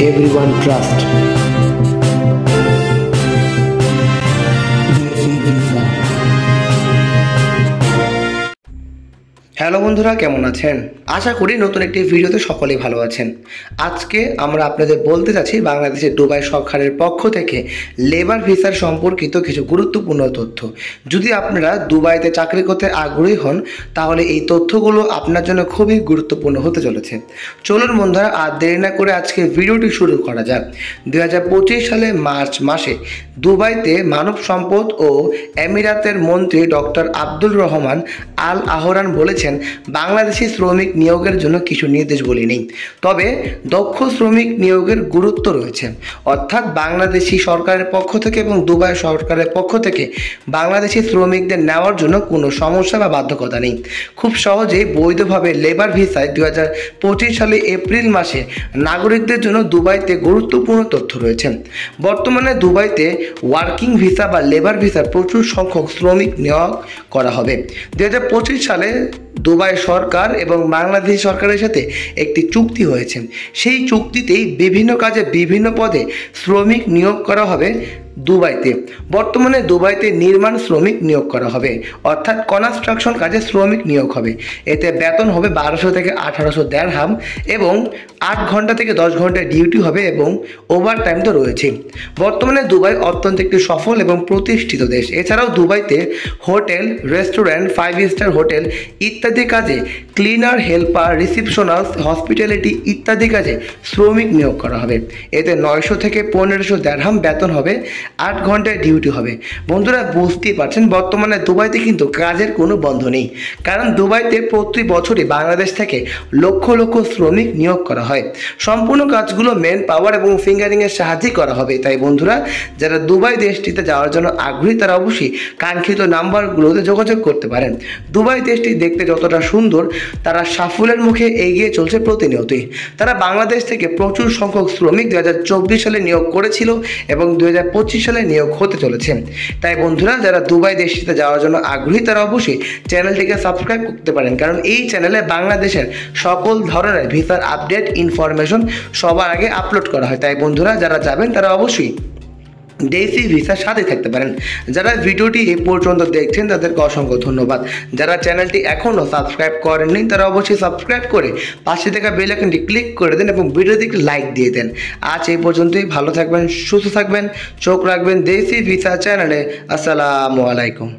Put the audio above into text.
everyone trust. Hello বন্ধুরা, কেমন আছেন? আশা করি নতুন একটি ভিডিওতে সকলেই ভালো আছেন। আজকে আমরা আপনাদের বলতে চাচ্ছি বাংলাদেশের দুবাই সরকারের পক্ষ থেকে লেবার ভিসার সম্পর্কিত কিছু গুরুত্বপূর্ণ তথ্য। যদি আপনারা দুবাইতে চাকরি করতে আগ্রহী হন তাহলে এই তথ্যগুলো আপনার জন্য খুবই গুরুত্বপূর্ণ হতে চলেছে। চলুন বন্ধুরা, আর দেরি না করে আজকে ভিডিওটি শুরু করা যাক। 2025 সালে মার্চ মাসে দুবাইতে মানব সম্পদ ও আমিরাতের মন্ত্রী ডক্টর আব্দুল রহমান আল আহরান বলেছেন, বাংলাদেশি শ্রমিক নিয়োগের জন্য কিছু নির্দেশাবলী নেই, তবে দক্ষ শ্রমিক নিয়োগের গুরুত্ব রয়েছে। অর্থাৎ বাংলাদেশি সরকারের পক্ষ থেকে এবং দুবাই সরকারের পক্ষ থেকে বাংলাদেশি শ্রমিকদের নেওয়ার জন্য কোনো সমস্যা বা বাধ্যকতা নেই। খুব সহজেই বৈধভাবে লেবার ভিসায় 2025 সালে এপ্রিল মাসে নাগরিকদের জন্য দুবাইতে গুরুত্বপূর্ণ তথ্য রয়েছে। বর্তমানে দুবাইতে ওয়ার্কিং ভিসা বা লেবার ভিসার প্রচুর সংখ্যক শ্রমিক নিয়োগ করা হবে। 2025 সালে দুবাই সরকার এবং বাংলাদেশ সরকারের সাথে একটি চুক্তি হয়েছে। সেই চুক্তিতেই বিভিন্ন কাজে বিভিন্ন পদে শ্রমিক নিয়োগ করা হবে দুবাইতে। বর্তমানে দুবাইতে নির্মাণ শ্রমিক নিয়োগ করা হবে, অর্থাৎ কনস্ট্রাকশন কাজে শ্রমিক নিয়োগ হবে। এতে বেতন হবে 1200 থেকে 1800 দিরহাম এবং 8 ঘন্টা থেকে 10 ঘন্টা ডিউটি হবে এবং ওভার টাইম তো রয়েছে। বর্তমানে দুবাই অত্যন্ত একটি সফল এবং প্রতিষ্ঠিত দেশ। এছাড়াও দুবাইতে হোটেল, রেস্টুরেন্ট, 5 স্টার হোটেল ইত্যাদি কাজে ক্লিনার, হেল্পার, রিসিপশনালস, হসপিটালিটি ইত্যাদি কাজে শ্রমিক নিয়োগ করা হবে। এতে 900 থেকে 1500 দিরহাম বেতন হবে, 8 ঘন্টায় ডিউটি হবে। বন্ধুরা, বুঝতেই পারছেন বর্তমানে দুবাইতে কিন্তু কাজের কোনো বন্ধ নেই, কারণ দুবাইতে প্রতি বছরই বাংলাদেশ থেকে লক্ষ লক্ষ শ্রমিক নিয়োগ করা হয়। সম্পূর্ণ কাজগুলো মেন পাওয়ার এবং ফিঙ্গারিংয়ের সাহায্যে করা হবে। তাই বন্ধুরা, যারা দুবাই দেশটিতে যাওয়ার জন্য আগ্রহী তারা অবশ্যই কাঙ্ক্ষিত নাম্বারগুলোতে যোগাযোগ করতে পারেন। দুবাই দেশটি দেখতে যতটা সুন্দর, তারা সাফল্যের মুখে এগিয়ে চলছে প্রতিনিয়তই। তারা বাংলাদেশ থেকে প্রচুর সংখ্যক শ্রমিক 2024 সালে নিয়োগ করেছিল এবং 2025 সালে নিয়োগ হতে চলেছে। তাই বন্ধুরা, যারা দুবাই দেশটিতে যাওয়ার জন্য আগ্রহী তারা অবশ্যই চ্যানেলটিকে সাবস্ক্রাইব করতে পারেন, কারণ এই চ্যানেলে বাংলাদেশের সকল ধরনের ভিসার আপডেট ইনফরমেশন সবার আগে আপলোড করা হয়। তাই বন্ধুরা, যারা যাবেন তারা অবশ্যই ডেইসি ভিসার সাথে থাকতে পারেন। যারা ভিডিওটি এই পর্যন্ত দেখছেন তাদেরকে অসংখ্য ধন্যবাদ। যারা চ্যানেলটি এখনও সাবস্ক্রাইব করেননি তারা অবশ্যই সাবস্ক্রাইব করে পাশে থাকা বেল আইকনটি ক্লিক করে দেন এবং ভিডিওতে একটি লাইক দিয়ে দেন। আজ এই পর্যন্তই। ভালো থাকবেন, সুস্থ থাকবেন, চোখ রাখবেন ডেইসি ভিসা চ্যানেলে। আসসালামু আলাইকুম।